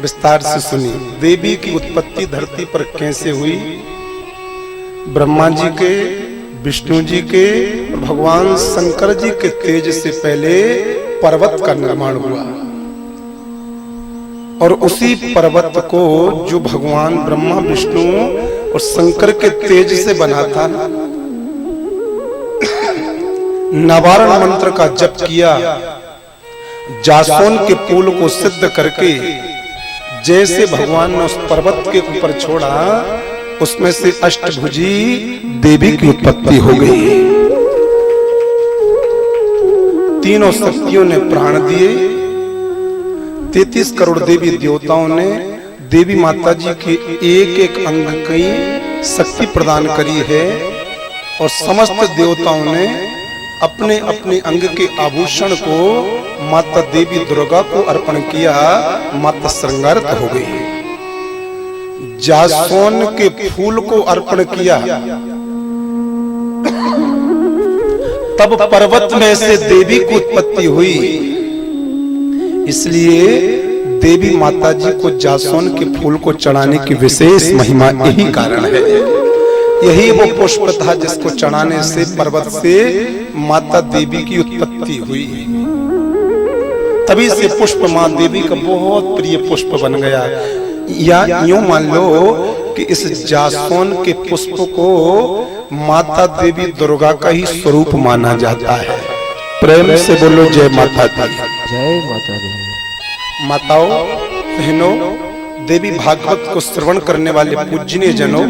विस्तार से सुनी। देवी की उत्पत्ति धरती पर कैसे हुई? ब्रह्मा जी के, विष्णु जी के और भगवान शंकर जी के तेज से पहले पर्वत का निर्माण हुआ और उसी पर्वत को जो भगवान ब्रह्मा, विष्णु और शंकर के तेज से बना था, नवारण मंत्र का जप किया, जासोन के फूल को सिद्ध करके जैसे भगवान ने उस पर्वत के ऊपर छोड़ा, उसमें से अष्टभुजी देवी की उत्पत्ति हो गई। तीनों शक्तियों ने प्राण दिए। 33 करोड़ देवी देवताओं ने देवी माता जी के एक एक अंग की शक्ति प्रदान करी है और समस्त देवताओं ने अपने अपने अंग के आभूषण को माता देवी दुर्गा को अर्पण किया। माता श्रृंगारित हो गई। जासोन के फूल को अर्पण किया, तब पर्वत में से देवी की उत्पत्ति हुई। इसलिए देवी माता जी को जासोन के फूल को चढ़ाने की विशेष महिमा यही कारण है। यही वो पुष्प था जिसको चढ़ाने से पर्वत से माता देवी की उत्पत्ति हुई। तभी से पुष्प मां देवी का बहुत प्रिय पुष्प बन गया। या यूं मान लो कि इस जासोन के पुष्प को माता देवी दुर्गा का ही स्वरूप माना जाता है। प्रेम से बोलो जय माता दी। जय माता दी। माताओं, बहनों, देवी भागवत को श्रवण करने वाले पूजनीय जनों,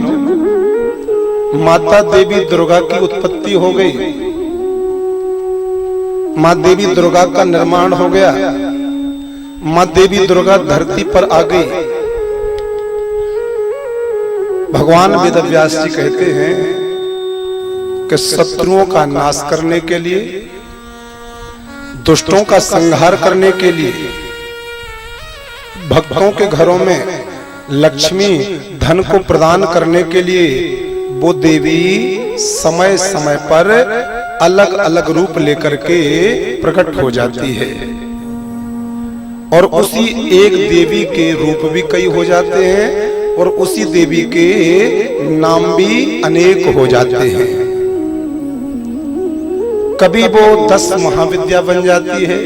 माता देवी दुर्गा की उत्पत्ति हो गई। मां देवी दुर्गा का निर्माण हो गया। मां देवी दुर्गा धरती पर आ गई। भगवान वेदव्यास जी कहते हैं कि शत्रुओं का नाश करने के लिए, दुष्टों का संहार करने के लिए, भक्तों के घरों में लक्ष्मी धन को प्रदान करने के लिए वो देवी समय समय पर अलग अलग रूप लेकर के प्रकट हो जाती है और उसी एक देवी के रूप भी कई हो जाते हैं और उसी देवी के नाम भी अनेक हो जाते हैं। कभी वो 10 महाविद्या बन जाती है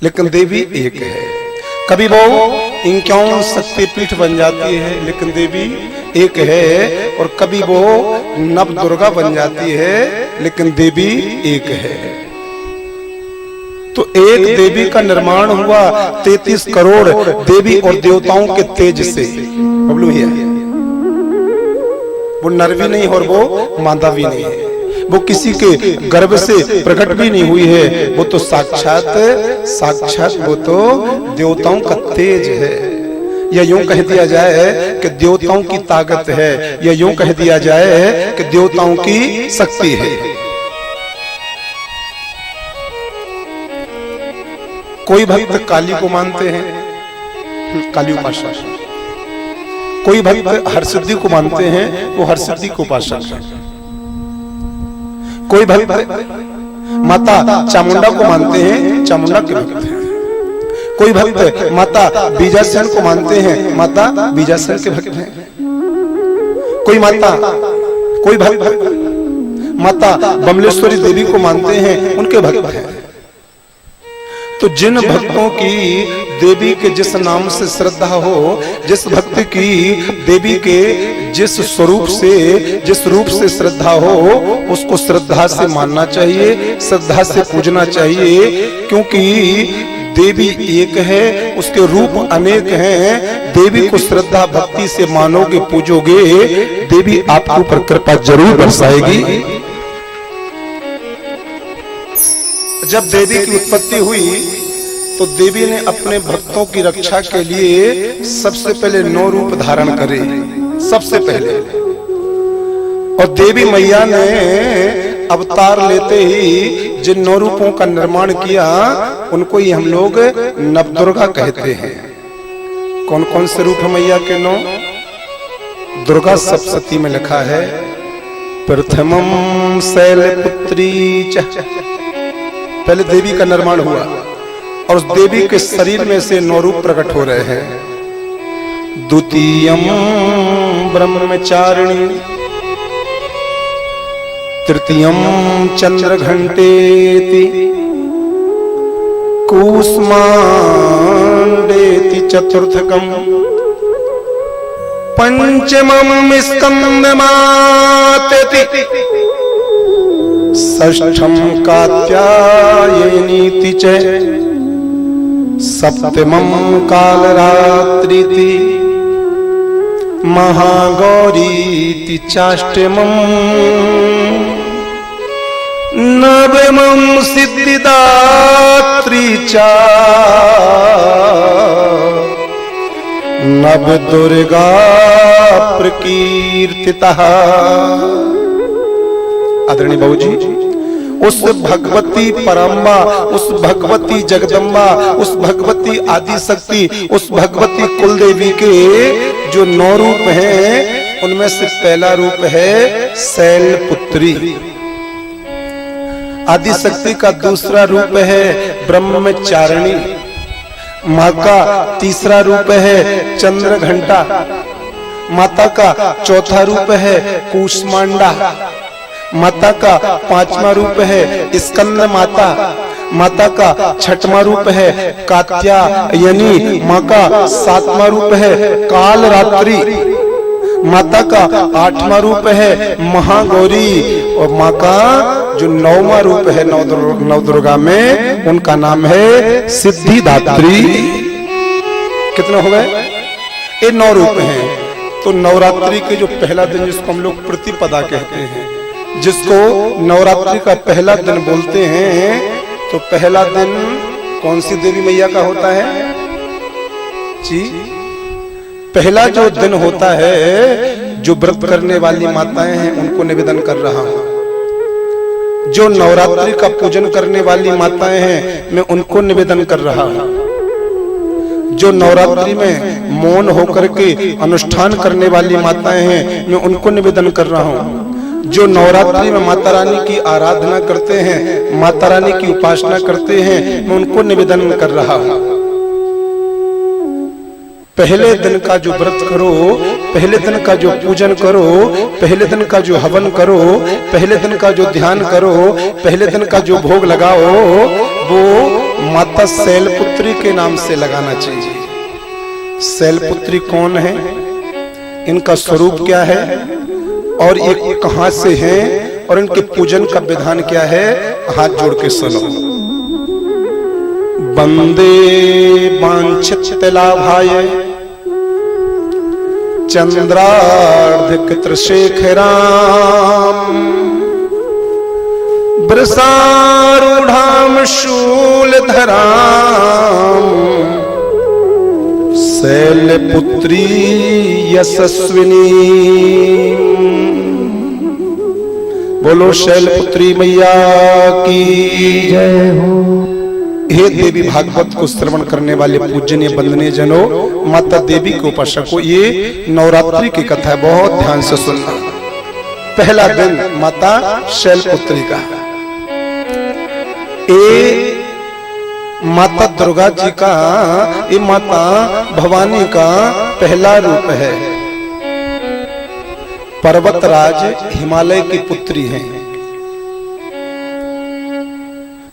लेकिन देवी एक है। कभी वो 51 शक्तिपीठ बन जाती है लेकिन देवी एक है। और कभी वो नव दुर्गा बन जाती है लेकिन देवी एक है। तो एक देवी का निर्माण हुआ 33 करोड़ देवी और देवताओं के तेज से। बबलू भैया, वो नर भी नहीं और वो मादा भी नहीं है। वो किसी के गर्भ से प्रकट भी नहीं हुई है। वो तो साक्षात वो तो देवताओं का तेज है। या यूं कह दिया जाए कि देवताओं की ताकत है, या यूं कह दिया जाए कि देवताओं की शक्ति है। कोई भक्त काली को मानते हैं, काली उपासक। कोई भक्त हरसिद्धि को मानते हैं, वो हरसिद्धि को उपासक है। कोई भक्त माता चामुंडा को मानते हैं, चामुंडा के भक्त हैं। कोई भक्त माता बीजासन को मानते हैं, माता बीजासन के भक्त हैं। कोई भक्त माता बमलेश्वरी देवी को मानते हैं, उनके भक्त हैं। तो जिन भक्तों की देवी के जिस नाम से श्रद्धा हो, जिस भक्त की देवी के जिस रूप से श्रद्धा हो, उसको श्रद्धा से मानना चाहिए, श्रद्धा से पूजना चाहिए। क्योंकि देवी एक है, उसके रूप अनेक हैं। देवी को श्रद्धा भक्ति से मानोगे, पूजोगे, देवी आपके ऊपर कृपा जरूर बरसाएगी। जब देवी की उत्पत्ति हुई तो देवी ने अपने भक्तों की रक्षा के लिए सबसे पहले 9 रूप धारण करे, सबसे पहले। और देवी मैया ने अवतार लेते ही जिन 9 रूपों का निर्माण किया, उनको ही हम लोग नवदुर्गा कहते हैं। कौन कौन से रूप मैया के 9? दुर्गा सप्तशती में लिखा है, प्रथमम शैलपुत्री च। पहले देवी का निर्माण हुआ और उस देवी के शरीर में से 9 रूप प्रकट हो रहे हैं। द्वितीयम ब्रह्मचारिणी, तृतीयम चंद्र घंटेति, कूष्मांडेति चतुर्थकम, पंचमम स्कंदमातेति, षष्ठम कात्यायनीति च, सप्तमम कालरात्रिति, महागौरीति चाष्टमम, नवमं सिद्धिदात्री च, नवदुर्गा प्रकीर्तितः। आदरणीय बाबूजी, उस भगवती परम्बा, उस भगवती जगदम्बा, उस भगवती आदि शक्ति, उस भगवती कुलदेवी के जो 9 रूप हैं, उनमें से पहला रूप है शैलपुत्री। आदि शक्ति का दूसरा रूप है ब्रह्मचारिणी। माँ का तीसरा रूप है चंद्र घंटा। माता का चौथा रूप है कूष्मांडा। माता का 5वां रूप है स्कंद माता। माता का 6वां रूप है कात्यायनी। माँ का 7वां रूप है कालरात्रि। माता का 8वां रूप है महागौरी। और माँ का जो 9वां रूप है नवदुर्गा में, उनका नाम है सिद्धिदात्री। कितने हो गए? ये 9 रूप हैं। तो नवरात्रि के जो पहला दिन, जिसको हम लोग प्रतिपदा कहते हैं, जिसको नवरात्रि का पहला दिन बोलते हैं, तो पहला दिन कौन सी देवी मैया का होता है जी? पहला जो दिन होता है, जो व्रत करने वाली माताएं हैं, उनको निवेदन कर रहा हूं। जो नवरात्रि का पूजन करने वाली माताएं हैं, मैं उनको निवेदन कर रहा हूं। जो नवरात्रि में मौन होकर के अनुष्ठान करने वाली माताएं हैं, मैं उनको निवेदन कर रहा हूं। जो नवरात्रि में माता रानी की आराधना करते हैं, माता रानी की उपासना करते हैं, मैं उनको निवेदन कर रहा हूं। पहले दिन का जो व्रत करो, पहले दिन का जो पूजन करो, पहले दिन का जो हवन करो, पहले दिन का जो ध्यान करो, पहले दिन का जो भोग लगाओ, वो माता शैलपुत्री के नाम से लगाना चाहिए। शैलपुत्री कौन है, इनका स्वरूप क्या है, और ये कहां से हैं, और इनके पूजन का विधान क्या है? हाथ जोड़ के सुनो। वंदे वांछित लाभाय चंद्रार्धकृतशेखराम, वृषारूढ़ाम शूलधराम, शैलपुत्री यशस्विनी। बोलो शैलपुत्री मैया की जय हो। हे देवी भागवत को श्रवण करने वाले पूजनीय वंदनीय जनों, माता देवी के उपासकों, ये नवरात्रि की कथा है, बहुत ध्यान से सुनना। पहला दिन माता शैलपुत्री का। ये माता दुर्गा जी का, ये माता भवानी का पहला रूप है। पर्वतराज हिमालय की पुत्री हैं।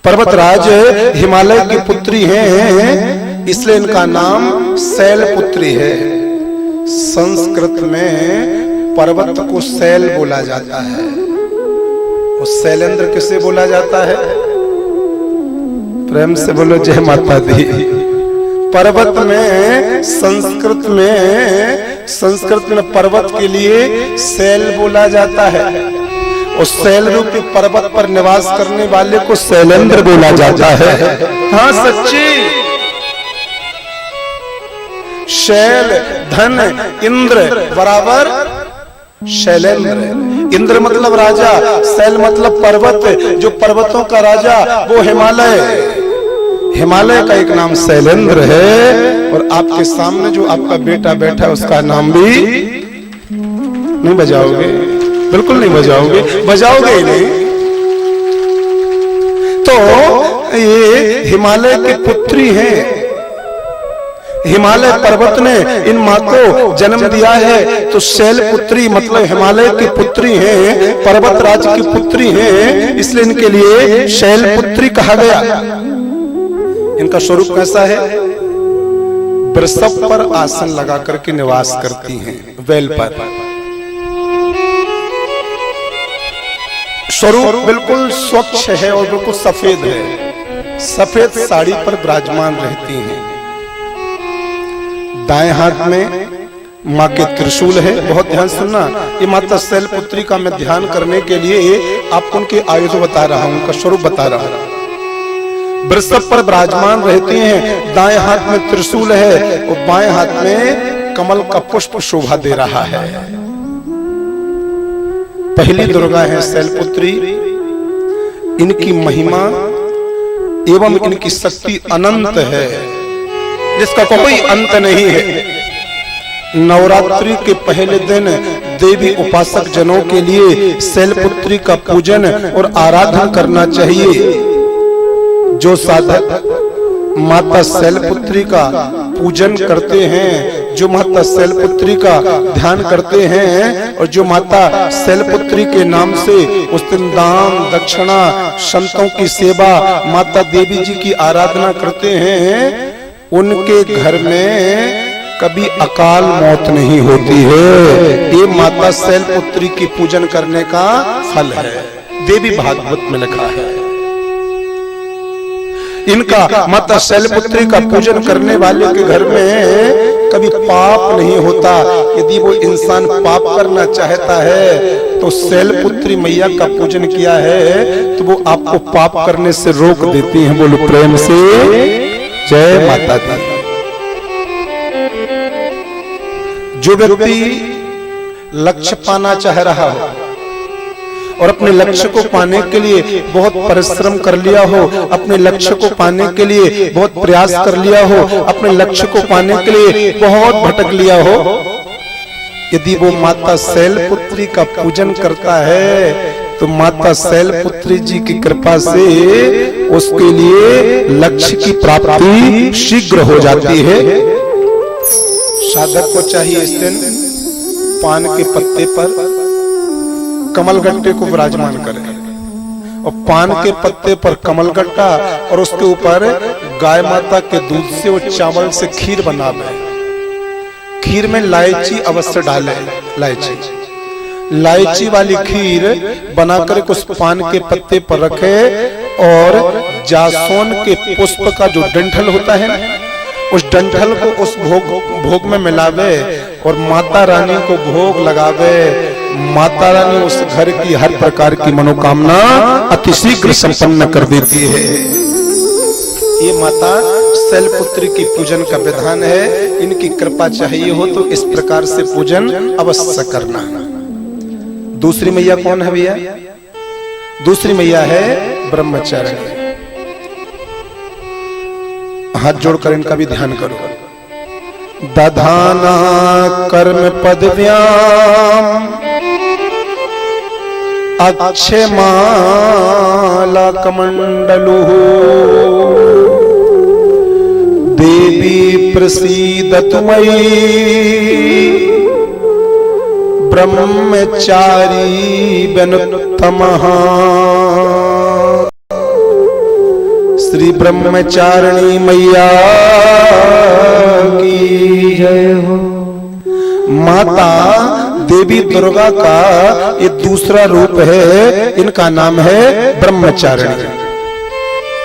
पर्वतराज हिमालय की पुत्री हैं, इसलिए इनका नाम शैलपुत्री है। संस्कृत में पर्वत को शैल बोला जाता है। और शैलेंद्र किसे बोला जाता है? प्रेम से बोलो जय माता दी। पर्वत में संस्कृत में पर्वत के लिए शैल बोला जाता है। और शैल रूपी पर्वत पर निवास करने वाले को शैलेंद्र बोला जाता है। हाँ सच्ची। शैल धन इंद्र बराबर शैलेंद्र। इंद्र मतलब राजा, शैल मतलब पर्वत। जो पर्वतों का राजा वो हिमालय। हिमालय का एक नाम शैलेंद्र है। और आपके सामने जो आपका बेटा बैठा है, उसका नाम भी नहीं बजाओगे? बिल्कुल नहीं बजाओगे, बजाओगे ही नहीं। तो ये हिमालय की पुत्री हैं। हिमालय पर्वत ने इन माँ को जन्म दिया है, तो शैलपुत्री मतलब हिमालय की पुत्री हैं, पर्वत राज की पुत्री हैं, इसलिए इनके लिए शैलपुत्री कहा गया। इनका स्वरूप कैसा है? वृषभ पर आसन लगा करके निवास करती हैं, बैल पर। स्वरूप बिल्कुल स्वच्छ है और बिल्कुल सफेद है, सफेद साड़ी पर विराजमान रहती हैं। दाएं हाथ में माँ के त्रिशूल है। बहुत ध्यान सुनना, ये माता शैलपुत्री का मैं ध्यान करने के लिए आपको उनके आयुध बता रहा हूं, उनका स्वरूप बता रहा हूं। वृषभ पर विराजमान रहते हैं, दाएं हाथ में त्रिशूल है और बाएं हाथ में कमल का पुष्प शोभा दे रहा है। पहली दुर्गा है शैलपुत्री। इनकी महिमा एवं इनकी शक्ति अनंत है, जिसका कोई अंत नहीं है। नवरात्रि के पहले दिन देवी उपासक जनों के लिए शैलपुत्री का पूजन और आराधना करना चाहिए। जो साधक माता शैलपुत्री का पूजन करते हैं, जो माता शैलपुत्री का ध्यान करते हैं और जो माता शैलपुत्री के नाम से उस दिन दान दक्षिणा, संतों की सेवा, माता देवी जी की आराधना करते हैं, उनके घर में कभी अकाल मौत नहीं होती है। ये माता शैलपुत्री की पूजन करने का फल है, देवी भागवत में लिखा है। इनका माता शैलपुत्री का पूजन करने वाले के घर में कभी पाप नहीं होता। यदि वो इंसान पाप करना चाहता है तो शैलपुत्री मैया का पूजन किया है तो वो आपको पाप करने से रोक देती हैं। बोलो प्रेम से जय माता दी। जो व्यक्ति लक्ष्य पाना चाह रहा हो और अपने लक्ष्य को पाने के लिए बहुत परिश्रम कर लिया हो, अपने लक्ष्य को पाने के लिए बहुत प्रयास कर लिया हो, अपने लक्ष्य को पाने के लिए बहुत भटक लिया हो, यदि वो माता शैलपुत्री का पूजन करता है तो माता शैलपुत्री जी की कृपा से उसके लिए लक्ष्य की प्राप्ति शीघ्र हो जाती है। साधक को चाहिए इस दिन पान के पत्ते पर कमलगट्टे को विराजमान करें और पान के पत्ते पर कमलगट्टा और उसके ऊपर गाय माता के दूध से और चावल से खीर बनावे। खीर में इलायची अवश्य डाले, इलायची वाली खीर बनाकर उस पान के पत्ते पर रखे और जासौन के पुष्प का जो डंठल होता है ना, उस डंठल को उस भोग में मिलावे और माता रानी को भोग लगावे। माता रानी उस घर की हर प्रकार की मनोकामना अतिशीघ्र संपन्न कर देती है। ये माता शैलपुत्री की पूजन का विधान है। इनकी कृपा चाहिए हो तो इस प्रकार से पूजन अवश्य करना। दूसरी मैया कौन है भैया? दूसरी मैया है ब्रह्मचारिणी। हाथ जोड़कर इनका भी ध्यान करो। दधाना कर्म पदव्याम अक्षय माला कमंडलु देवी प्रसीदतु मयि ब्रह्मचारी बनुत्तमः। श्री ब्रह्मचारिणी मैया की जय हो। माता देवी दुर्गा का ये दूसरा रूप है, इनका नाम है ब्रह्मचारिणी।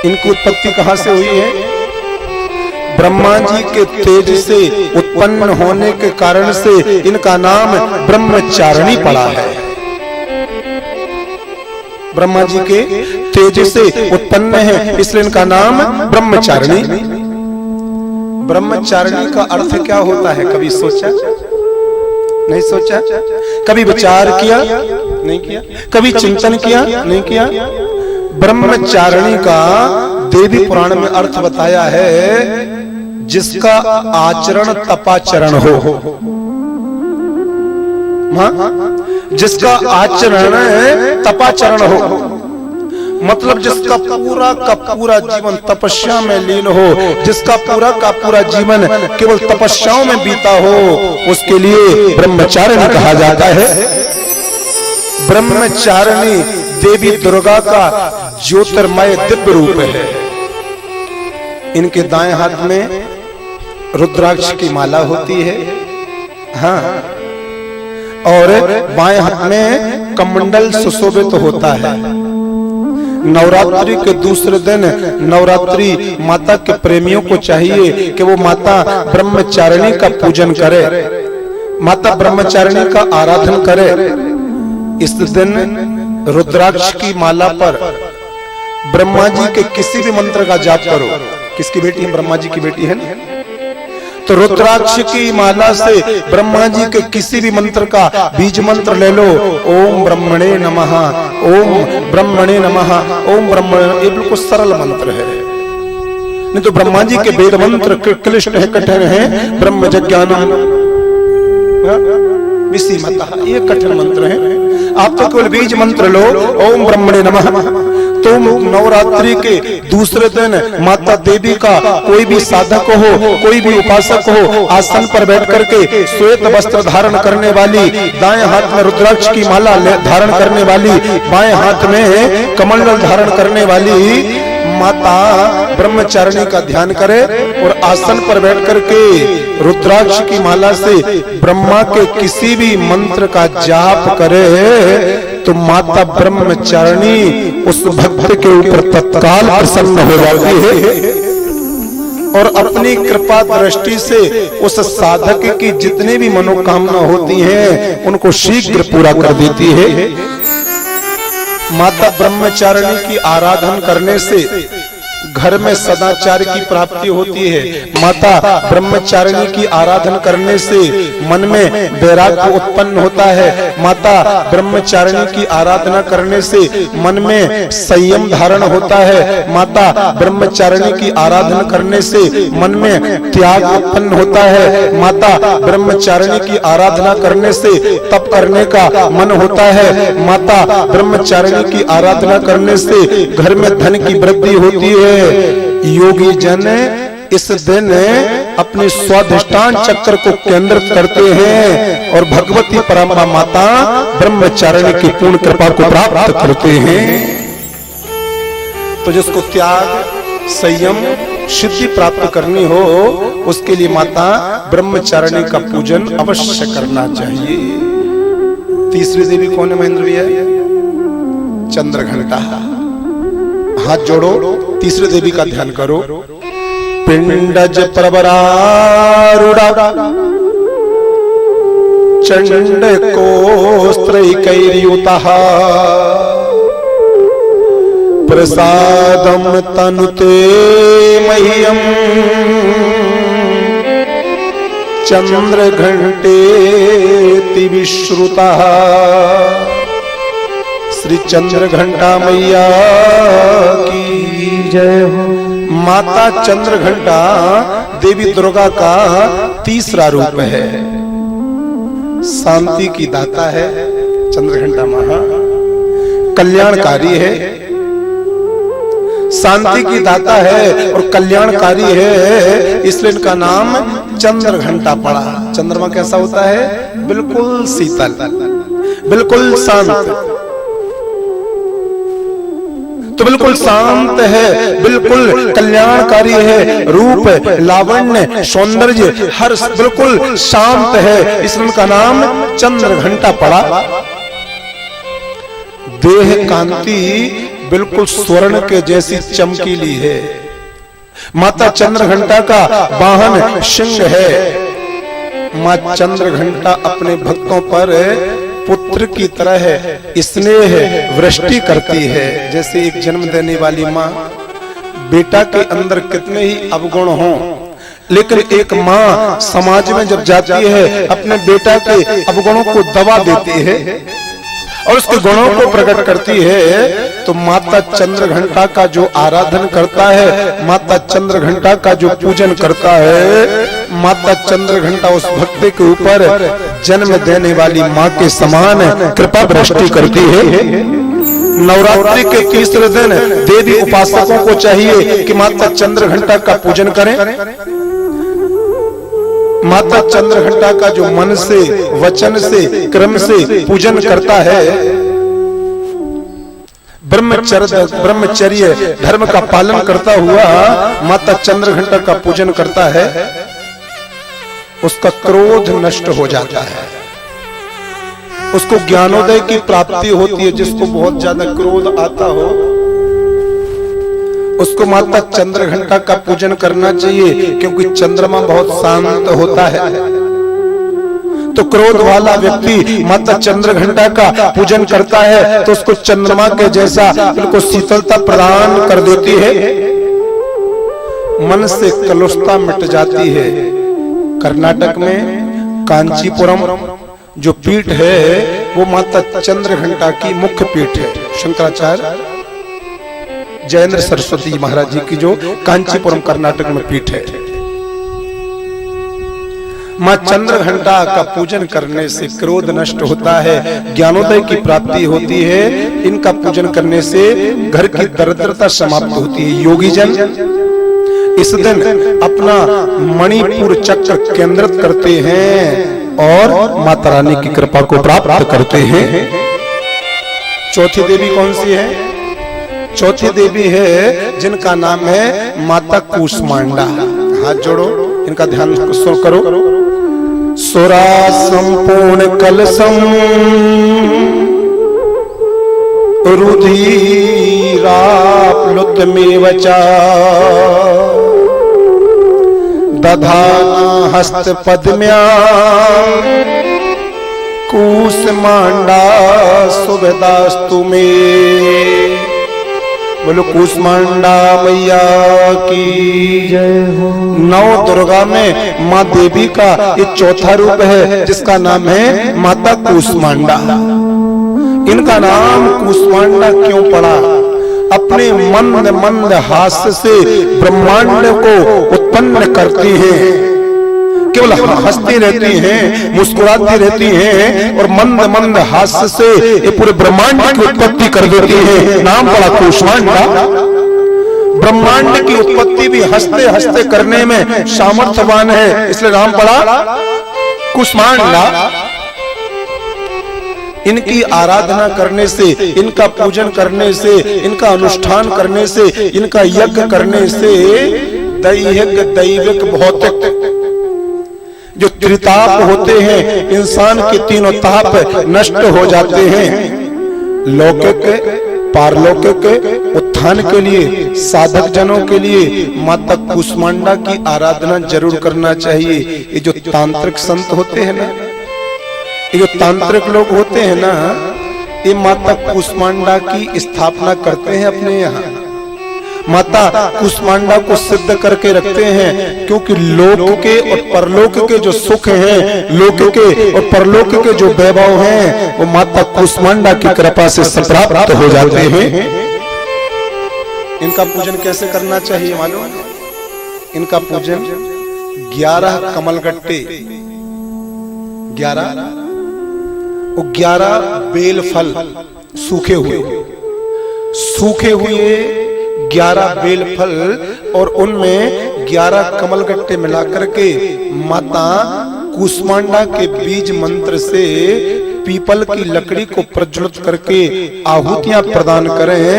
इनकी उत्पत्ति कहां से हुई है? ब्रह्मा जी के तेज से उत्पन्न होने के कारण से इनका नाम ब्रह्मचारिणी पड़ा है। ब्रह्मा जी के तेज से उत्पन्न है इसलिए इनका नाम ब्रह्मचारिणी। ब्रह्मचारिणी का अर्थ क्या होता है? कभी सोचा? नहीं सोचा? कभी विचार किया? नहीं किया? कभी चिंतन किया? नहीं किया? ब्रह्मचारिणी का देवी पुराण में अर्थ बताया है जिसका आचरण तपाचरण हो। जिसका आचरण तपाचरण हो। मतलब जिसका पूरा का पूरा जीवन तपस्या में लीन हो, जिसका पूरा का पूरा जीवन केवल तपस्याओं में बीता हो, उसके लिए ब्रह्मचारिणी कहा जाता है। ब्रह्मचारिणी देवी दुर्गा का ज्योतिर्मय दिव्य रूप है। इनके दाएं हाथ में रुद्राक्ष की माला होती है, हाँ, और बाएं हाथ में कमंडल सुशोभित होता है। नवरात्रि के दूसरे दिन नवरात्रि माता के प्रेमियों को चाहिए कि वो माता ब्रह्मचारिणी का पूजन करे, माता ब्रह्मचारिणी का आराधन करे। इस दिन रुद्राक्ष की माला पर ब्रह्मा जी के किसी भी मंत्र का जाप करो। किसकी बेटी है? ब्रह्मा जी की बेटी है ना। तो रुद्राक्ष की माला से ब्रह्मा जी के किसी भी मंत्र का बीज मंत्र ले लो। ओम ब्रह्मणे नमः, ओम ब्रह्मणे नमः, ओम ब्रह्मणे। ये बिल्कुल सरल मंत्र है, नहीं तो ब्रह्मा जी के वेद मंत्र क्लिष्ट है, कठिन है। ब्रह्म जज्ञानम विसीमतः, ये कठिन मंत्र है। आप तो केवल बीज मंत्र लो, ओम ब्रह्मणे नमः। तुम नवरात्रि के दूसरे दिन माता देवी का कोई भी साधक हो, कोई भी उपासक हो, आसन पर बैठ करके श्वेत वस्त्र धारण करने वाली, दाएं हाथ में रुद्राक्ष की माला धारण करने वाली, बाएं हाथ में कमंडल धारण करने वाली माता ब्रह्मचारिणी का ध्यान करे और आसन पर बैठ करके रुद्राक्ष की माला से ब्रह्मा के किसी भी मंत्र का जाप करे तो माता ब्रह्मचारिणी उस भक्त के ऊपर तत्काल प्रसन्न हो जाती है और अपनी कृपा दृष्टि से उस साधक की जितनी भी मनोकामना होती हैं उनको शीघ्र पूरा कर देती है। माता ब्रह्मचारिणी की आराधना करने से घर में सदाचार की प्राप्ति होती है। माता ब्रह्मचारिणी की आराधना करने से मन में वैराग्य उत्पन्न होता है। माता ब्रह्मचारिणी की आराधना करने से मन में संयम धारण होता है। माता ब्रह्मचारिणी की आराधना करने से मन में त्याग उत्पन्न होता है। माता ब्रह्मचारिणी की आराधना करने से तप करने का मन होता है। माता ब्रह्मचारिणी की आराधना करने से घर में धन की वृद्धि होती है। योगी जन इस दिन अपने स्वाधिष्ठान चक्र को केंद्रित करते हैं और भगवती परमा माता ब्रह्मचारिणी की पूर्ण कृपा को प्राप्त करते हैं। तो जिसको त्याग, संयम, सिद्धि प्राप्त करनी हो उसके लिए माता ब्रह्मचारिणी का पूजन अवश्य करना चाहिए। तीसरी देवी कौन है महेंद्र भैया? चंद्रघंटा। हाथ जोड़ो, तीसरी देवी का ध्यान करो। पिंडज प्रवरारूढ़ा चंड कोस्त्रैकैर्युतः प्रसादम तनुते मह्यम चंद्रघंटेति विश्रुतः। श्री चंद्रघंटा मैया की जय हो। माता चंद्रघंटा देवी दुर्गा का तीसरा रूप है। शांति की दाता है चंद्रघंटा महा, कल्याणकारी है, शांति की दाता है और कल्याणकारी है, इसलिए इनका नाम चंद्रघंटा पड़ा। चंद्रमा कैसा होता है? बिल्कुल शीतल, बिल्कुल शांत। तो बिल्कुल शांत है, बिल्कुल कल्याणकारी है, रूप, लावण्य, सौंदर्य हर बिल्कुल शांत है, इसलिए उनका नाम चंद्रघंटा पड़ा। देह कांति बिल्कुल स्वर्ण के जैसी चमकीली है। माता चंद्रघंटा का वाहन सिंह है। मां चंद्रघंटा अपने भक्तों पर पुत्र की तरह स्नेह वृष्टि करती है। जैसे एक जन्म देने वाली माँ, बेटा के अंदर कितने ही अवगुण हों, लेकिन एक माँ समाज में जब जाती है अपने बेटा के अवगुणों को दबा देती है और उसके गुणों को प्रकट करती है। तो माता चंद्रघंटा का जो आराधन करता है, माता चंद्रघंटा का जो पूजन करता है, माता चंद्रघंटा उस भक्त के ऊपर जन्म देने वाली माँ के समान कृपा वृष्टि करती है। नवरात्रि के तीसरे दिन देवी उपासकों को चाहिए कि माता चंद्रघंटा का पूजन करें। माता चंद्रघंटा का जो मन से, वचन से, क्रम से पूजन करता है, ब्रह्मचर्य धर्म का पालन करता हुआ माता चंद्रघंटा का पूजन करता है, उसका क्रोध नष्ट हो जाता है, उसको ज्ञानोदय की प्राप्ति होती है। जिसको बहुत ज्यादा क्रोध आता हो उसको माता चंद्रघंटा का पूजन करना चाहिए, क्योंकि चंद्रमा बहुत शांत होता है। तो क्रोध वाला व्यक्ति माता चंद्रघंटा का पूजन करता है तो उसको चंद्रमा के जैसा बिल्कुल शीतलता प्रदान कर देती है, मन से कलुषता मिट जाती है। कर्नाटक में कांचीपुरम जो पीठ है वो माता चंद्रघंटा की मुख्य पीठ है। शंकराचार्य जयेंद्र सरस्वती महाराज जी की जो कांचीपुरम कर्नाटक में पीठ है। मां चंद्रघंटा का पूजन करने से क्रोध नष्ट होता है, ज्ञानोदय की प्राप्ति होती है। इनका पूजन करने से घर की दरिद्रता समाप्त होती है। योगी जन इस दिन अपना मणिपुर चक्र केंद्रित करते हैं और माता रानी की कृपा को प्राप्त करते हैं। चौथी देवी कौन सी है? चौथी देवी है जिनका नाम है माता कूष्मांडा। हाथ जोड़ो, इनका ध्यान करो। सुरा संपूर्ण कलशम रुधिराप्लुतमेव च दधाना हस्त पद्म्यां कूष्मांडा सुभदास्तु मे। बोलो कूष्मांडा मैया की जय हो। नौ दुर्गा में माँ देवी का एक चौथा रूप है जिसका नाम है माता कूष्मांडा। इनका नाम कूष्मांडा क्यों पड़ा? अपने मंद मंद हास्य से ब्रह्मांड को उत्पन्न करती हैं। केवल हंसती रहती हैं, मुस्कुराती रहती हैं और मंद मंद हास्य से ये पूरे ब्रह्मांड की उत्पत्ति कर देती है। नाम पड़ा कूष्मांडा। ब्रह्मांड की उत्पत्ति भी हंसते हंसते करने में सामर्थ्यवान है, इसलिए नाम पड़ा कूष्मांडा। इनकी आराधना करने से, इनका पूजन करने से, इनका अनुष्ठान करने से, इनका यज्ञ करने से दैहिक, दैविक, भौतिक जो त्रिताप होते हैं, इंसान के तीनों ताप नष्ट हो जाते हैं। लौकिक, पारलौकिक उत्थान के लिए, साधक जनों के लिए माता कूष्मांडा की आराधना जरूर करना चाहिए। ये जो तांत्रिक संत होते हैं ना, ये जो तांत्रिक लोग होते हैं ना, ये माता कूष्मांडा की स्थापना करते हैं अपने यहाँ। माता कूष्मांडा को सिद्ध करके रखते हैं, क्योंकि लोक के और परलोक के जो सुख हैं, लोक के और परलोक के जो वैभव हैं, वो माता कूष्मांडा की कृपा से प्राप्त हो जाते हैं। इनका पूजन कैसे करना चाहिए मालूम? इनका पूजन 11 कमलगट्टे, 11 बेल फल सूखे हुए 11 बेल फल और उनमें 11 कमलगट्टे मिलाकर के माता कूष्मांडा के बीज मंत्र से पीपल की लकड़ी को प्रज्वलित करके आहुतियां प्रदान करें।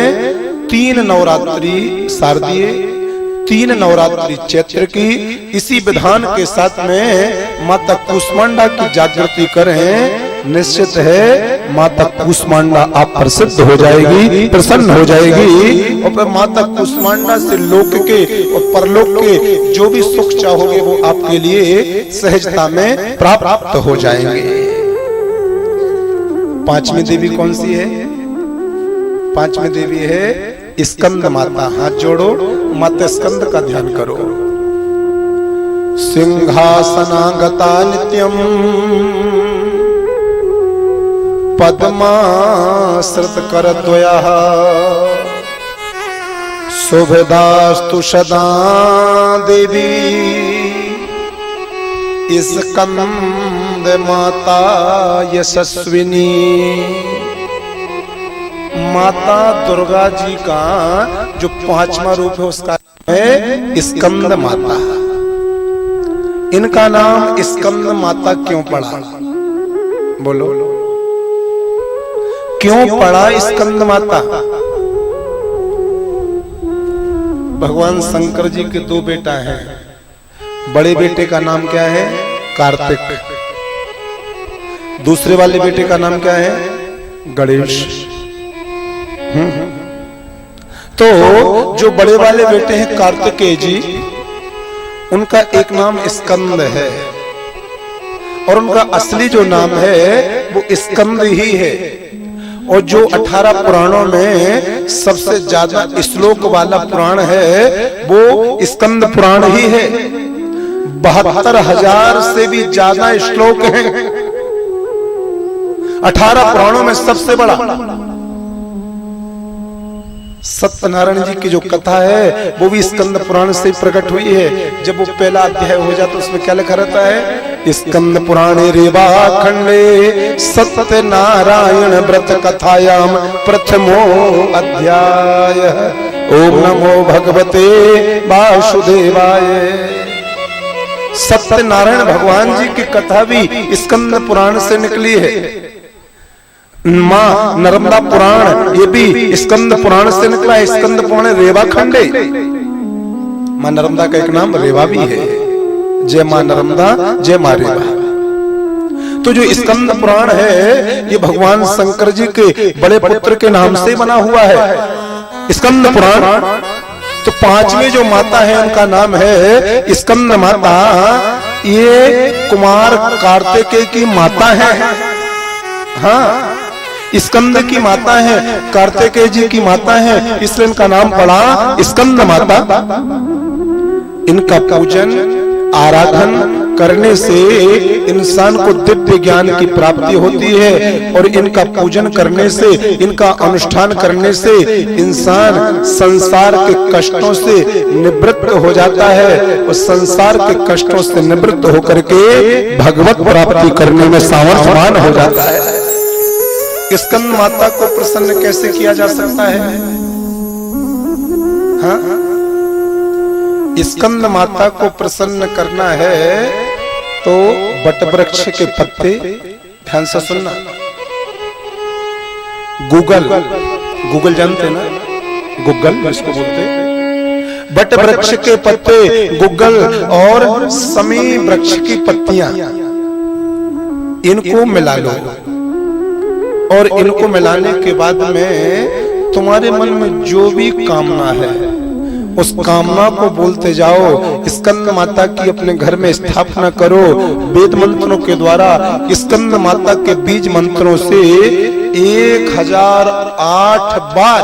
3 नवरात्रि शारदीय, 3 नवरात्रि चैत्र की इसी विधान के साथ में माता कूष्मांडा की जागृति करें। निश्चित है माता कूष्मांडा आप प्रसिद्ध हो जाएगी, प्रसन्न हो जाएगी और फिर माता कूष्मांडा से लोक के और परलोक के जो भी सुख चाहोगे वो आपके लिए सहजता में प्राप्त हो जाएंगे। 5वीं देवी कौन सी है? 5वीं देवी है स्कंद माता। हाथ जोड़ो, माता स्कंद का ध्यान करो। सिंहासनागता नित्यम पद्मासृत करद्वयः शुभदास्तु सदा देवी स्कंद माता यशस्विनी। माता दुर्गा जी का जो 5वां रूप है उसका है स्कंद माता। इनका नाम स्कंद माता क्यों पड़ा? बोलो क्यों पड़ा स्कंद माता? भगवान शंकर जी के 2 बेटा हैं। बड़े बेटे का नाम क्या है? कार्तिक। दूसरे वाले बेटे का नाम क्या है? गणेश। तो जो बड़े वाले बेटे हैं कार्तिकेय जी, उनका एक नाम स्कंद है और उनका असली जो नाम है वो स्कंद ही है। और जो 18 पुराणों में सबसे ज्यादा श्लोक वाला पुराण है वो स्कंद पुराण ही है। 72,000 से भी ज्यादा श्लोक हैं। 18 पुराणों में सबसे बड़ा सत्यनारायण जी की जो कथा है वो भी स्कंद पुराण से प्रकट हुई है। जब वो पहला अध्याय हो जाता तो उसमें क्या लिखा रहता है? स्कंद पुराणे रेवा खंडे सत्यनारायण व्रत कथायाम प्रथमो अध्याय। ओम नमो भगवते वासुदेवाय। सत्यनारायण भगवान जी की कथा भी स्कंद पुराण से निकली है। मां नर्मदा पुराण ये भी स्कंद पुराण से निकला है। स्कंद पुराण रेवा खंडे। मां नर्मदा का एक नाम रेवा भी है। जय मां नर्मदा, जय मां रेवा। तो जो स्कंद पुराण है ये भगवान शंकर जी के बड़े पुत्र के नाम से बना हुआ है स्कंद पुराण। तो 5वें जो माता है उनका नाम है स्कंद माता। ये कुमार कार्तिकेय की माता है। हाँ, स्कंद की माता है, कार्तिकेय जी की माता है, इसलिए इनका नाम पड़ा स्कंद माता। इनका पूजन आराधन करने से इंसान को दिव्य ज्ञान की प्राप्ति होती है और इनका पूजन करने से, इनका अनुष्ठान करने से इंसान संसार के कष्टों से निवृत्त हो जाता है और संसार के कष्टों से निवृत्त होकर के भगवत प्राप्ति करने में सामर्थ्यवान हो जाता है। स्कंद माता को प्रसन्न कैसे किया जा सकता है? हाँ? स्कंद माता को प्रसन्न करना है तो बट वृक्ष के पत्ते, ध्यान से सुनना। गूगल जानते ना? गूगल इसको बोलते। बट वृक्ष के पत्ते, गूगल और समी वृक्ष की पत्तियां, इनको मिला लो और इनको मिलाने के बाद में तुम्हारे मन में जो भी कामना है उस कामना को बोलते जाओ। स्कंद माता की अपने घर में स्थापना करो। वेद मंत्रों के द्वारा स्कंद माता के बीज मंत्रों से 1008 बार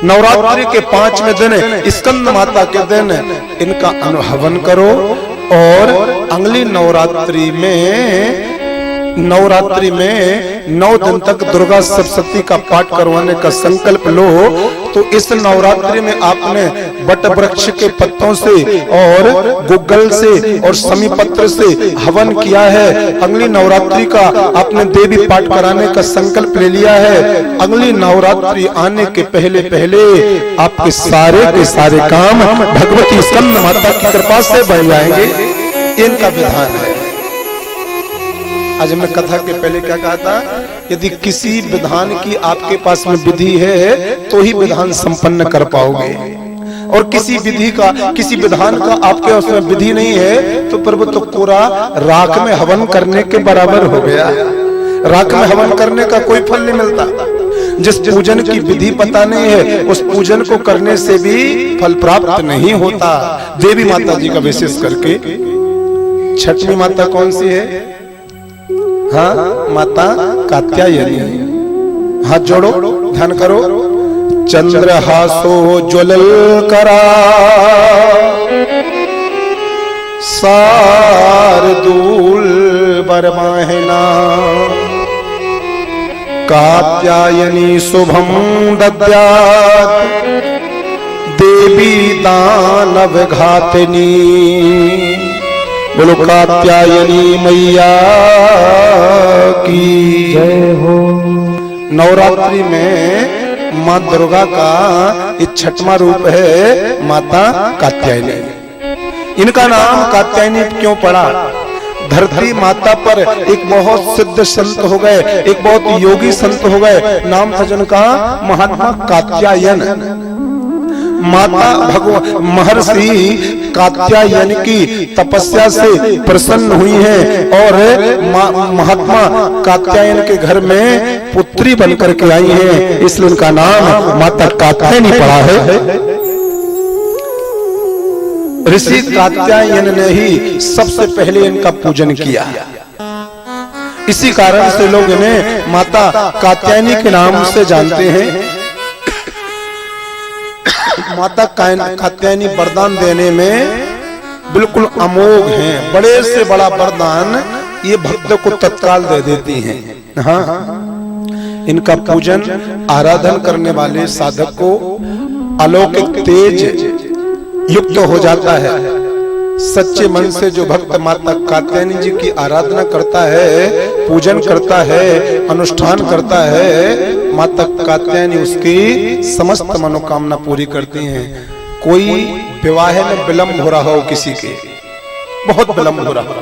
नवरात्रि के 5वें दिन, स्कंद माता के दिन इनका अनुहवन करो और अगली नवरात्रि में 9 दिन तक दुर्गा सप्तशती का पाठ करवाने का संकल्प लो। तो इस नवरात्रि में आपने बट वृक्ष के पत्तों से और गूगल से और समी पत्र से हवन किया है। अगली नवरात्रि का आपने देवी पाठ कराने का संकल्प ले लिया है। अगली नवरात्रि आने के पहले पहले आपके सारे के सारे काम भगवती स्कंद माता की कृपा से बन जाएंगे। इनका विधान है। आज मैं कथा के पहले क्या कहा था? यदि किसी विधान की आपके पास में विधि है तो ही विधान संपन्न कर पाओगे, और किसी विधान का आपके उसमें विधि नहीं है तो प्रभु तो पूरा राख में हवन करने के बराबर हो गया। राख में हवन करने का कोई फल नहीं मिलता। जिस पूजन की विधि पता नहीं है उस पूजन को करने से भी फल प्राप्त नहीं होता। देवी माता जी का विशेष करके। छठवीं माता कौन सी है? हाँ, माता कात्यायनी। हाथ जोड़ो, ध्यान करो। चंद्रहासो ज्वलल करा शार्दूल बरमाहिना कात्यायनी शुभम दद्यात् देवी दानव घातिनी। बोलो कात्यायनी मैया की जय हो। नवरात्रि में माँ दुर्गा का ये छठवां रूप है माता कात्यायनी। इनका नाम कात्यायनी क्यों पड़ा? धरती माता पर एक बहुत सिद्ध संत हो गए, एक बहुत योगी संत हो गए, नाम था जिनका महात्मा कात्यायन। माता भगवान महर्षि कात्यायन की तपस्या से प्रसन्न हुई हैं और महात्मा कात्यायन के घर में पुत्री बनकर के आई हैं, इसलिए उनका नाम माता कात्यायनी पड़ा है। ऋषि कात्यायन ने ही सबसे पहले इनका पूजन किया, इसी कारण से लोग इन्हें माता कात्यायनी के नाम से जानते हैं। माता कात्यायनी वरदान देने में बिल्कुल अमोघ हैं, बड़े से बड़ा वरदान ये भक्त को तत्काल दे देती हैं। हाँ, इनका पूजन आराधन करने वाले साधक को अलौकिक तेज युक्त हो जाता है। सच्चे मन से जो भक्त माता कात्यायनी जी की आराधना करता है, पूजन करता है, अनुष्ठान करता है, माता कात्यायनी उसकी समस्त मनोकामना पूरी करती हैं। कोई विवाह में विलंब हो रहा हो, किसी के बहुत विलंब हो रहा हो,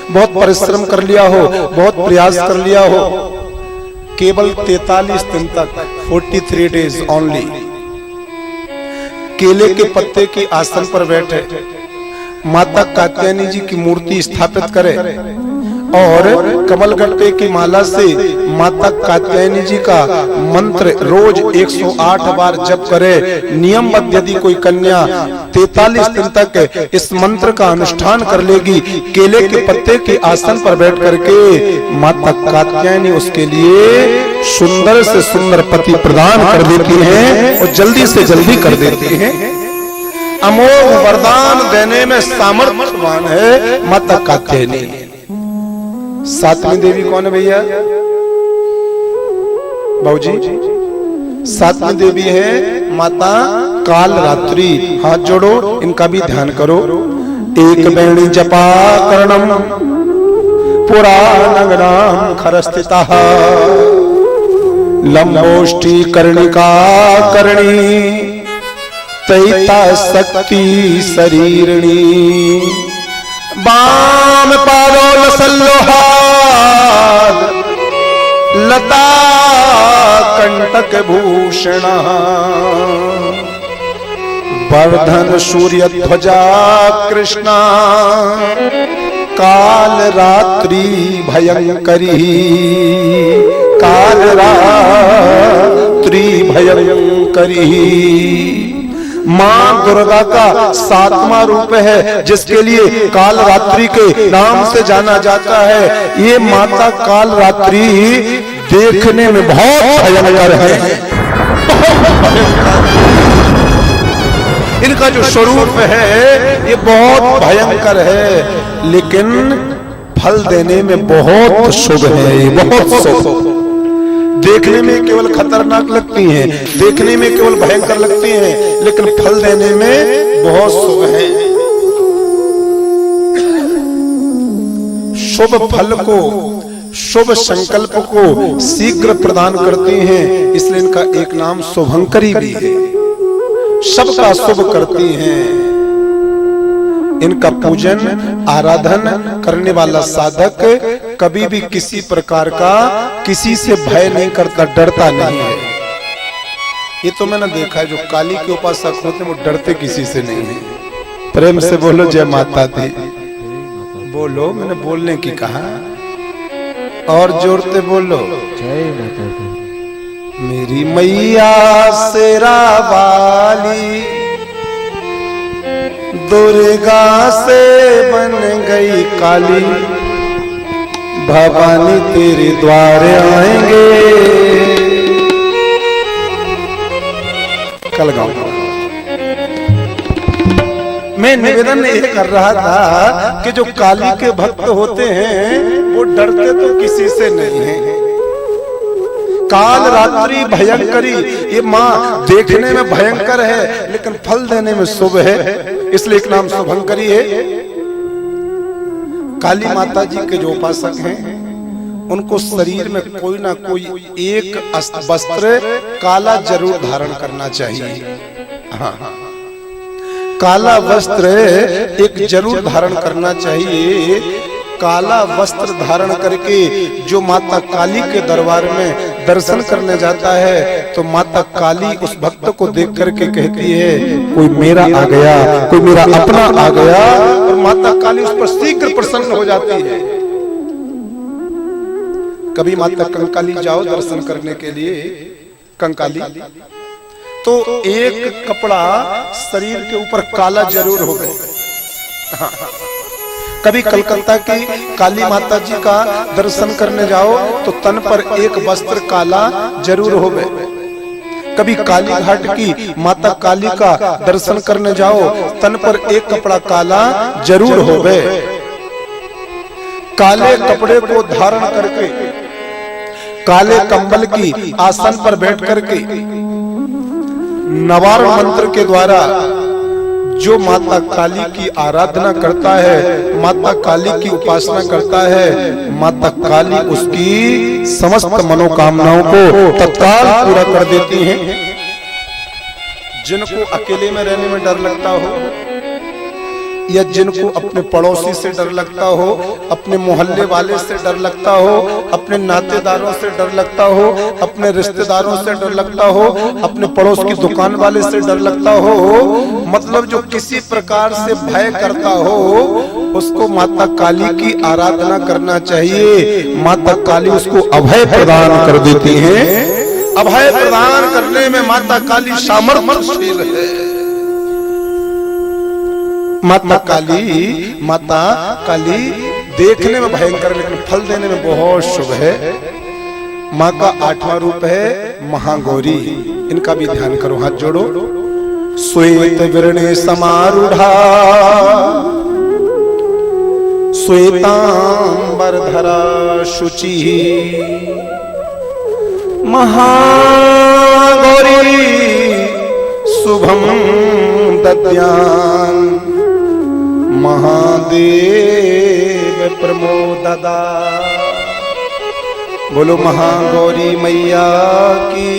बहुत परिश्रम कर लिया हो, बहुत प्रयास कर लिया हो, केवल 43 दिन तक 43 डेज ओनली केले के पत्ते के आसन पर बैठे माता कात्यायनी जी की मूर्ति स्थापित करे और कमलगट्टे की माला से माता कात्यायनी जी का मंत्र रोज 108 बार जप करे। नियमबद्ध यदि कोई कन्या 43 दिन तक इस मंत्र का अनुष्ठान कर लेगी, केले के पत्ते के आसन पर बैठ करके माता कात्यायनी उसके लिए सुंदर से सुंदर पति प्रदान कर देती हैं और जल्दी से जल्दी कर देती हैं। अमोघ वरदान देने में सामर्थ्यवान है माता कात्यायनी। सातवीं देवी कौन है भैया? बाबूजी, सातवीं देवी है माता कालरात्रि। हाथ जोड़ो, इनका भी ध्यान करो। एक बेणी जपा कर्णम पुराणगणाम खरस्थितः लंबोष्ठी कर्णिका कर्णी तैता शक्ति शरीरणी बाम पारोल सल्लोहाद लता कंटक भूषण वर्धन सूर्य ध्वजा कृष्णा काल रात्रि भयंकरी काल रात्रि भयंकरी। मां दुर्गा का सातवां रूप है जिसके लिए काल रात्रि के नाम से जाना जाता है। ये माता काल रात्रि देखने में बहुत भयंकर है। इनका जो स्वरूप है ये बहुत भयंकर है, लेकिन फल देने में बहुत शुभ है। ये बहुत शुभ, देखने में केवल खतरनाक लगती हैं, देखने में केवल भयंकर लगती हैं, लेकिन फल देने में बहुत शुभ है। शुभ फल को, शुभ संकल्प को शीघ्र प्रदान करती हैं, इसलिए इनका एक नाम शुभंकरी भी है। सबका शुभ करती हैं। इनका पूजन आराधन करने वाला साधक कभी भी किसी प्रकार का किसी से भय नहीं करता, डरता नहीं है। ये तो मैंने देखा है, जो काली के उपासक होते हैं वो डरते किसी से नहीं है। प्रेम से बोलो जय माता दी। बोलो, मैंने बोलने की कहा, और जोरते बोलो जय माता दी। मेरी मैया शेरा वाली दुर्गा से बन गई काली, भवानी तेरे द्वार आएंगे। कल गाँव मैं निवेदन ये कर रहा था कि जो काली के भक्त होते हैं वो डरते तो किसी से नहीं है। काल रात्रि भयंकरी, ये माँ देखने में भयंकर है लेकिन फल देने में शुभ है, इसलिए एक नाम शुभंकरी है। काली माता जी के जो उपासक हैं उनको शरीर में कोई ना कोई एक वस्त्र काला जरूर धारण करना चाहिए। हाँ, काला वस्त्र एक जरूर धारण करना चाहिए। काला वस्त्र धारण करके जो माता काली के दरबार में दर्शन करने जाता है तो माता काली उस भक्त को देख करके कहती है कोई मेरा आ गया, कोई मेरा अपना आ गया, और माता काली उस पर शीघ्र प्रसन्न हो जाती है। कभी माता कंकाली जाओ दर्शन करने के लिए, कंकाली तो एक कपड़ा शरीर के ऊपर काला जरूर हो गया। कभी कलकत्ता की काली माता जी का दर्शन करने जाओ तो तन पर एक वस्त्र काला जरूर हो गए। कभी काली घाट की माता काली का दर्शन करने जाओ तन पर एक कपड़ा काला जरूर हो गए। काले कपड़े को धारण करके काले कंबल की आसन पर बैठ करके नवार मंत्र के द्वारा जो माता काली की आराधना करता है, माता काली की उपासना करता है, माता काली उसकी समस्त मनोकामनाओं को तत्काल पूरा कर देती हैं। जिनको अकेले में रहने में डर लगता हो या जिनको अपने पड़ोसी से डर लगता हो, अपने मोहल्ले वाले से डर लगता हो, अपने नातेदारों से डर लगता हो, अपने रिश्तेदारों से डर लगता हो, अपने पड़ोस की दुकान वाले से डर लगता हो, मतलब जो किसी प्रकार से भय करता हो उसको माता काली की आराधना करना चाहिए। माता काली उसको अभय प्रदान कर देती हैं। अभय प्रदान करने में माता काली सामर्थ्यशील है। माता काली देखने में भयंकर लेकिन फल देने में बहुत शुभ है। माँ का 8वां रूप है महागौरी। इनका भी ध्यान करो, हाथ जोड़ो। श्वेत विरणे समारूढ़ा श्वेतांबर धरा शुचि महागौरी शुभम दद्यान महादेव प्रमोददा। बोलो महागौरी मैया की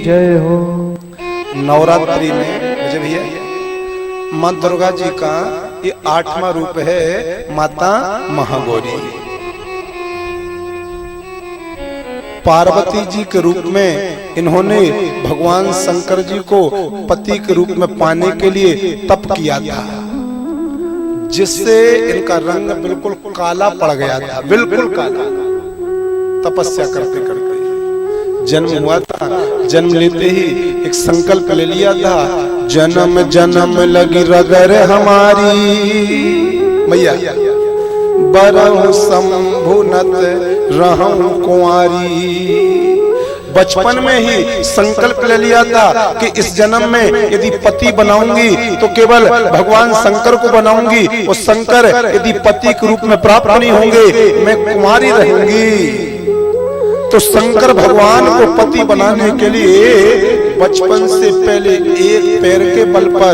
जय हो। नवरात्रि में मुझे भैया मां दुर्गा जी का ये 8वां रूप है माता महागौरी। पार्वती जी के रूप में इन्होंने भगवान शंकर जी को पति के रूप में पाने के लिए तप किया था, जिससे इनका रंग बिल्कुल काला पड़ गया था, बिल्कुल काला। तपस्या करते करते जन्म हुआ था। जन्म लेते ही एक संकल्प ले लिया था, जन्म जन्म लगी रगर हमारी मैया बरहु शंभुनत रहूं कुंवारी। बचपन में ही संकल्प ले लिया था कि इस जन्म में यदि पति बनाऊंगी तो केवल भगवान शंकर को बनाऊंगी, और शंकर यदि पति के रूप में प्राप्त नहीं होंगे मैं कुंवारी रहूंगी। तो शंकर भगवान को पति बनाने के लिए बचपन से पहले एक पैर के बल पर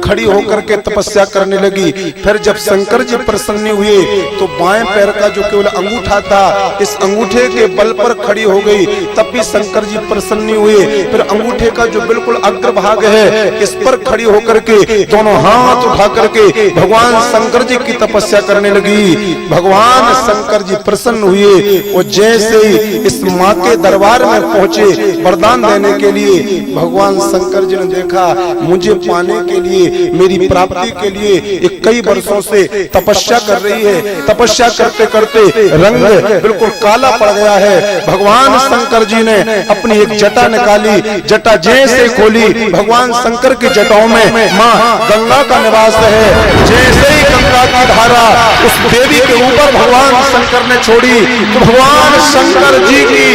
खड़ी होकर के तपस्या करने लगी। फिर जब शंकर जी प्रसन्न हुए तो बाएं पैर का जो केवल अंगूठा था इस अंगूठे के बल पर खड़ी हो गई, तब भी शंकर जी प्रसन्न हुए। फिर अंगूठे का जो बिल्कुल अग्रभाग है इस पर खड़ी होकर के दोनों हाथ उठा करके भगवान शंकर जी की तपस्या करने लगी। भगवान शंकर जी प्रसन्न हुए और जैसे ही इस माँ के दरबार में पहुंचे वरदान देने के लिए, भगवान शंकर जी ने देखा मुझे पाने के लिए, मेरी प्राप्ति के लिए एक कई वर्षों से तपस्या कर रही है। तपस्या करते करते रंग बिल्कुल काला पड़ गया है। भगवान शंकर जी ने अपनी एक जटा निकाली, जटा जैसे खोली, भगवान शंकर की जटाओं में माँ गंगा का निवास है। जैसे ही गंगा की धारा उस देवी के ऊपर भगवान शंकर ने छोड़ी तो भगवान शंकर जी की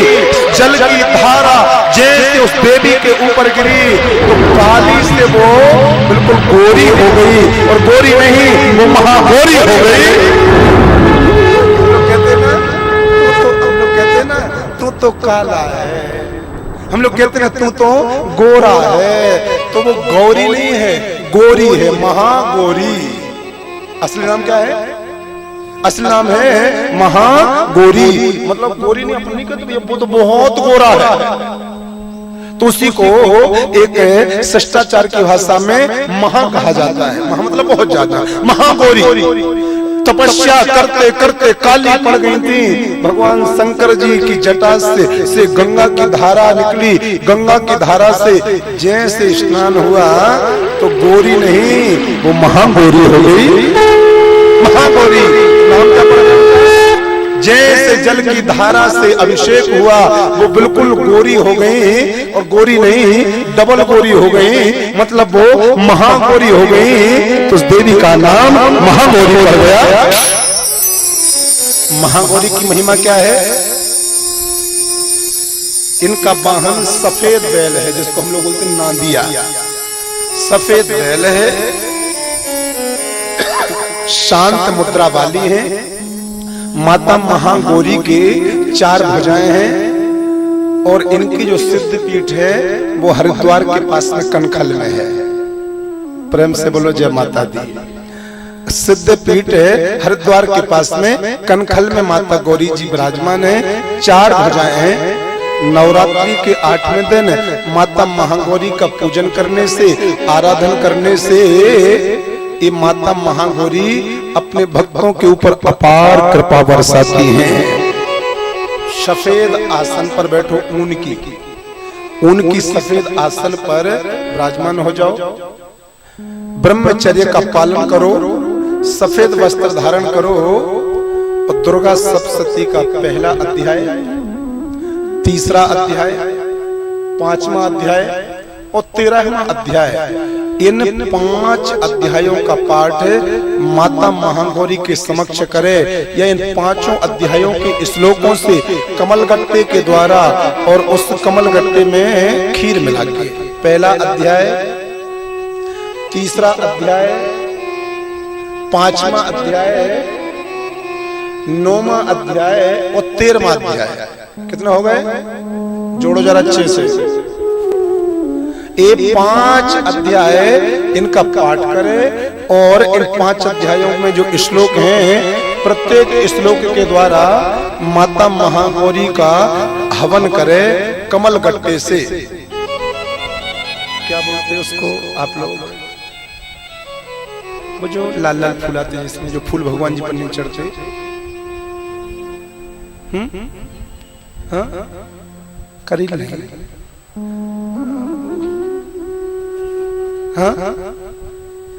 जल की धारा जैसे उस देवी के ऊपर गिरी तो काली से वो बिल्कुल गोरी हो गई, और गोरी नहीं वो महागौरी हो गई। हम लोग कहते ना तू तो काला है, हम लोग कहते ना तू तो गोरा है, तो वो गौरी नहीं है, गोरी है, महागौरी। असली नाम क्या है? असली नाम है महागौरी। मतलब गौरी नहीं अपनी कहते, वो तो बहुत गोरा है। तो उसी को एक शिष्टाचार की भाषा में महा कहा जाता है। महा मतलब बहुत ज्यादा। महागौरी तपस्या करते करते काली पड़ गई थी। भगवान शंकर जी की जटा से गंगा की धारा निकली। गंगा की धारा से जैसे स्नान हुआ तो गौरी नहीं, वो महागौरी हो गई। महागौरी नाम क्या पड़ गया? जैसे जल की धारा से अभिषेक हुआ वो बिल्कुल गोरी हो गई। और गोरी नहीं, डबल गोरी हो गई, मतलब वो महागौरी हो गई। तो उस देवी का नाम महागौरी पड़ गया। महागौरी की महिमा क्या है? इनका वाहन सफेद बैल है, जिसको हम लोग बोलते हैं नांदिया। सफेद बैल है, शांत मुद्रा वाली है। माता महागौरी के 4 भुजाएं हैं और इनकी जो सिद्ध पीठ है वो हरिद्वार के पास में कनखल में है। प्रेम से बोलो जय माता दी। सिद्ध पीठ है हरिद्वार के पास में कनखल में माता गौरी जी विराजमान है। 4 भुजाएं हैं। नवरात्रि के 8वें दिन माता महागौरी का पूजन करने से, आराधन करने से ये माता महागौरी अपने भक्तों के ऊपर अपार कृपा बरसाती हैं। सफेद आसन पर बैठो, ऊन की सफेद आसन पर विराजमान हो जाओ। ब्रह्मचर्य का पालन करो, सफेद वस्त्र धारण करो। और दुर्गा सप्तशती का पहला अध्याय, तीसरा अध्याय, 5वां अध्याय और 13वां अध्याय, इन 5 अध्यायों का पाठ माता महागौरी के समक्ष करे या इन 5 अध्यायों के श्लोकों से कमलगट्टे के द्वारा और उस कमलगट्टे में खीर मिला के, पहला अध्याय, तीसरा अध्याय, 5वां अध्याय, 9वां अध्याय और 13वां अध्याय। कितना हो गए? जोड़ो जरा अच्छे से। ये 5 अध्याय इनका पाठ करें और इन 5 अध्यायों में जो श्लोक हैं, प्रत्येक श्लोक के द्वारा माता महागौरी का हवन करें कमल गट्टे से। क्या बोलते हैं उसको आप लोग? वो जो लाल लाल फूल आते हैं, जिसमें जो फूल भगवान जी पर नहीं चढ़ते। हाँ, करीब नहीं। हाँ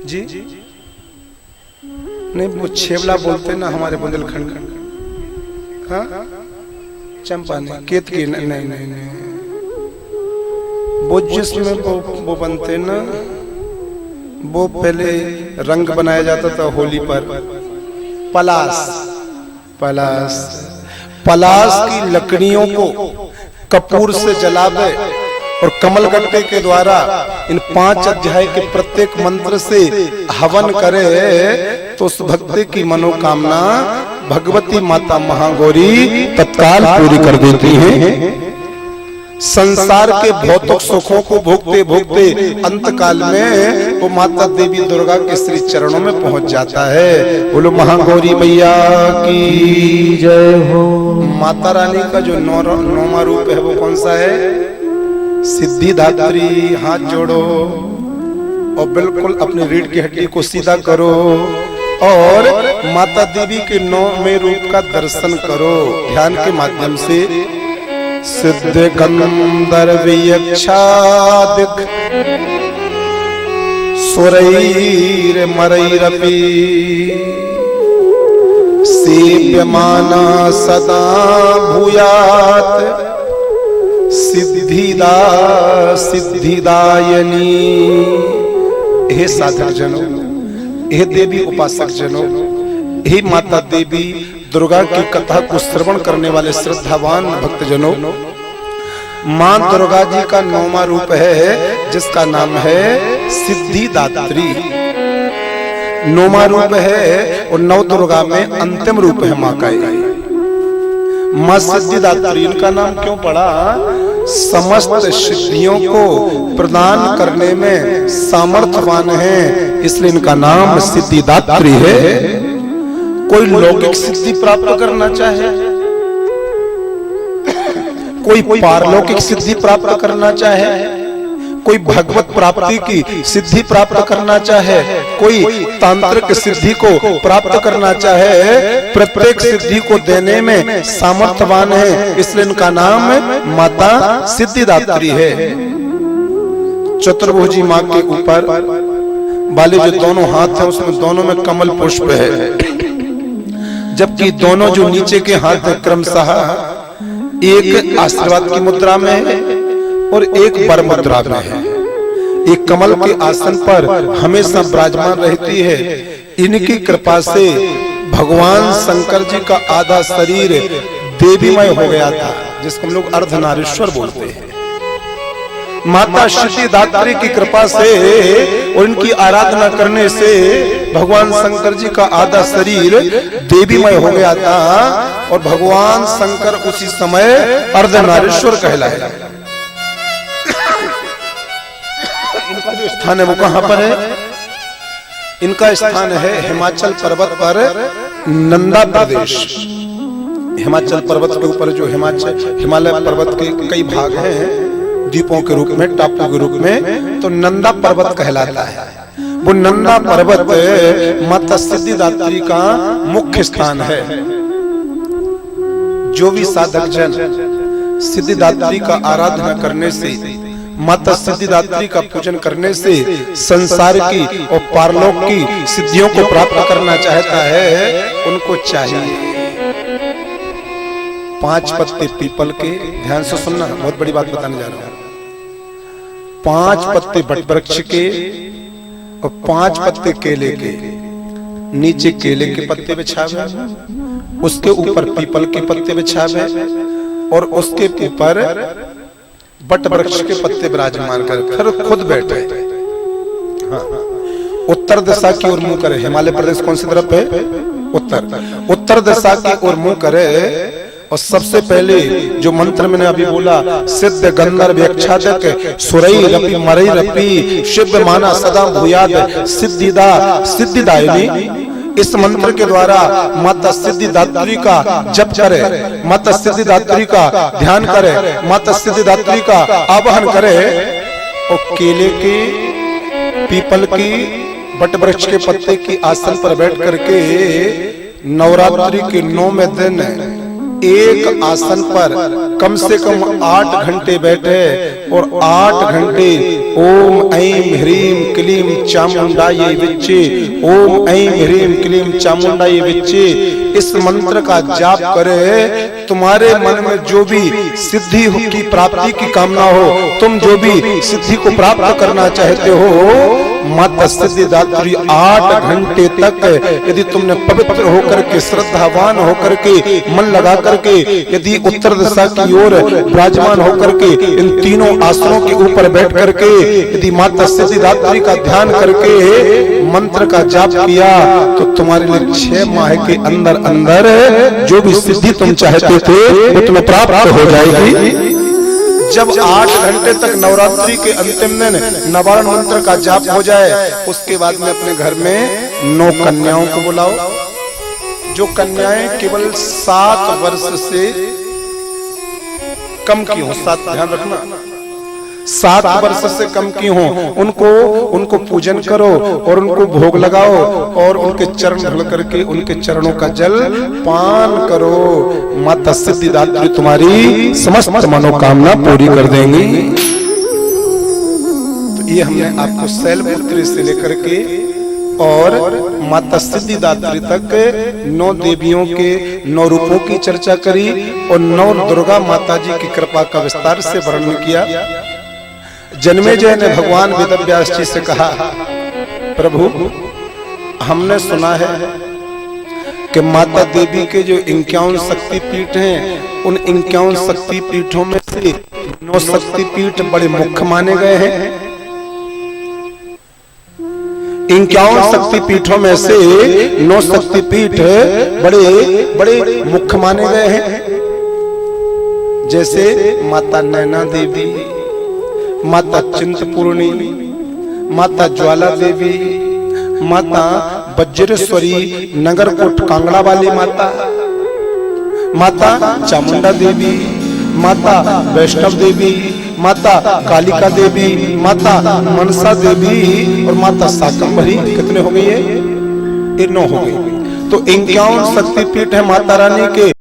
जी, नहीं वो छेवला बोलते ना हमारे बुंदेलखंड। हाँ, चंपा नहीं, केतकी नहीं, नहीं नहीं नहीं, वो जिसमें वो बनते ना, वो पहले रंग बनाया जाता था होली पर। पलास, पलास, पलास की लकड़ियों को कपूर से जलावे और कमलगट्टे के द्वारा इन 5 अध्याय के प्रत्येक मंत्र से हवन करे तो उस भक्ति की मनोकामना भगवती माता महागौरी तत्काल पूरी कर देती हैं। संसार के भौतिक सुखों को भोगते भोगते अंत काल में वो माता देवी दुर्गा के श्री चरणों में पहुंच जाता है। बोलो महागौरी मैया की जय हो। माता रानी का जो 9वां रूप है वो कौन सा है? सिद्धिदात्री। हाथ जोड़ो और बिल्कुल अपने रीढ़ की हड्डी को सीधा करो और माता देवी के 9वें रूप का दर्शन करो ध्यान के माध्यम से। सिद्ध गंधर्व यक्षादिक सुरैर मरैरपि सेव्यमाना सदा भूयात् सिद्धिदा सिद्धिदायनी। हे साधक जनों, हे देवी उपासक जनों, हे माता देवी दुर्गा की कथा को श्रवण करने वाले श्रद्धावान भक्त जनों, मां दुर्गा जी का 9वां रूप है जिसका नाम है सिद्धिदात्री। 9वां रूप है और 9 दुर्गा में अंतिम रूप है मां का। मां सिद्धिदात्री, इनका नाम क्यों पड़ा? समस्त सिद्धियों को प्रदान करने में सामर्थ्यवान है, इसलिए इनका नाम सिद्धिदात्री है। कोई लौकिक सिद्धि प्राप्त करना चाहे, कोई पारलौकिक सिद्धि प्राप्त करना चाहे, कोई भगवत प्राप्ति की सिद्धि प्राप्त करना चाहे, कोई तांत्रिक सिद्धि को प्राप्त करना चाहे, प्रत्येक सिद्धि को देने में सामर्थ्यवान है, इसलिए इनका नाम माता सिद्धिदात्री है। चतुर्भुजी माँ के ऊपर वाले जो दोनों हाथ हैं उसमें दोनों में कमल पुष्प है, जबकि दोनों जो नीचे के हाथ हैं क्रमशः एक आशीर्वाद की मुद्रा में है और एक वर मुद्रा में है। एक कमल के आसन पर हमेशा विराजमान रहती है। इनकी कृपा से भगवान शंकर जी का आधा शरीर देवीमय हो गया था, जिसको हम लोग अर्धनारीश्वर बोलते हैं। माता सिद्धिदात्री की कृपा से और इनकी आराधना करने से भगवान शंकर जी का आधा शरीर देवीमय हो गया था और भगवान शंकर उसी समय अर्धनारीश्वर कहलाए। इनका जो स्थान है वो कहां पर है? इनका स्थान है हिमाचल पर्वत पर, नंदा प्रदेश। हिमाचल पर्वत के ऊपर जो हिमालय पर्वत के कई भाग हैं द्वीपों के रूप में, टापू के रूप में, तो नंदा पर्वत कहलाता है। वो नंदा पर्वत माता सिद्धिदात्री का मुख्य स्थान है। जो भी साधक जन सिद्धिदात्री का आराधना करने से, माता सिद्धिदात्री का पूजन करने से संसार की और पारलोक की सिद्धियों को प्राप्त करना चाहता है, उनको चाहिए 5 पत्ते पीपल के, ध्यान से सुनना, बहुत बड़ी बात बताने जा रहा हूं। 5 पत्ते बट वृक्ष के और 5 पत्ते केले के, नीचे केले के पत्ते बिछावे, उसके ऊपर पीपल के पत्ते बिछावे और उसके ऊपर बट वृक्ष के पत्ते विराजमान कर फिर खुद बैठे। हाँ, उत्तर दिशा की ओर मुंह करे। हिमालय प्रदेश कौन सी तरफ है? उत्तर दिशा की ओर मुंह करे और सबसे पहले जो मंत्र मैंने अभी बोला, सिद्ध गंधर्व यक्षादक सुरई रपि मरई रपि शिव माना सदा भूयाद सिद्धिदायिनी, इस मंत्र के द्वारा माता सिद्धिदात्री का जप करे, माता सिद्धिदात्री का ध्यान करे, माता सिद्धिदात्री का आवाहन करे और केले के, पीपल की, बट वृक्ष के पत्ते की आसन पर बैठ करके नवरात्रि के 9वें दिन एक आसन पर कम से कम 8 घंटे बैठे और 8 घंटे ओम ऐं ह्रीं क्लीं चामुंडायै विच्चे, ओम ऐं ह्रीं क्लीं चामुंडायै विच्चे, इस मंत्र का जाप करे। तुम्हारे मन में जो भी सिद्धि की प्राप्ति की कामना हो, तुम जो भी सिद्धि को प्राप्त करना चाहते हो, माता सिद्धिदात्री 8 घंटे तक यदि तुमने पवित्र होकर के, श्रद्धावान होकर के, मन लगा करके, यदि उत्तर दिशा की ओर विराजमान होकर के इन तीनों आसनों के ऊपर बैठ करके यदि माता सिद्धिदात्री का ध्यान करके मंत्र का जाप किया, तो तुम्हारे लिए 6 माह के अंदर अंदर जो भी सिद्धि तुम चाहते थे वो तुम्हें प्राप्त हो जाएगी। जब 8 घंटे तक नवरात्रि के अंतिम दिन नवारण मंत्र का जाप हो जाए, उसके बाद में अपने घर में 9 कन्याओं को बुलाओ। जो कन्याएं केवल 7 वर्ष से कम की हो, 7 ध्यान रखना, 7 वर्ष से कम की हो, उनको पूजन करो और उनको भोग लगाओ और उनके चरण धुल करके उनके चरणों का जल पान करो। माता सिद्धिदात्री तुम्हारी समस्त मनोकामना पूरी कर देंगी। तो ये हमने आपको शैलपुत्री से लेकर के और माता सिद्धिदात्री तक 9 देवियों के 9 रूपों की चर्चा करी और 9 दुर्गा माता जी की कृपा का विस्तार से वर्णन किया। जन्मेजय ने भगवान वेदव्यास जी से कहा, प्रभु हमने सुना है कि माता देवी के जो 51 शक्तिपीठ हैं, उन 51 शक्तिपीठों में से 9 शक्तिपीठ बड़े मुख्य माने गए हैं। 51 शक्तिपीठों में से 9 शक्तिपीठ बड़े बड़े मुख्य माने गए हैं, जैसे माता नैना देवी, माता चिंतपूर्णी, माता ज्वाला देवी, माता वज्रेश्वरी नगरकोट कांगड़ा वाली माता, माता चामुंडा देवी, माता वैष्णव देवी, माता कालिका देवी, माता मनसा देवी और माता शाकंभरी। कितने हो गए ये 9 हो गए। तो 51 शक्तिपीठ है माता रानी के।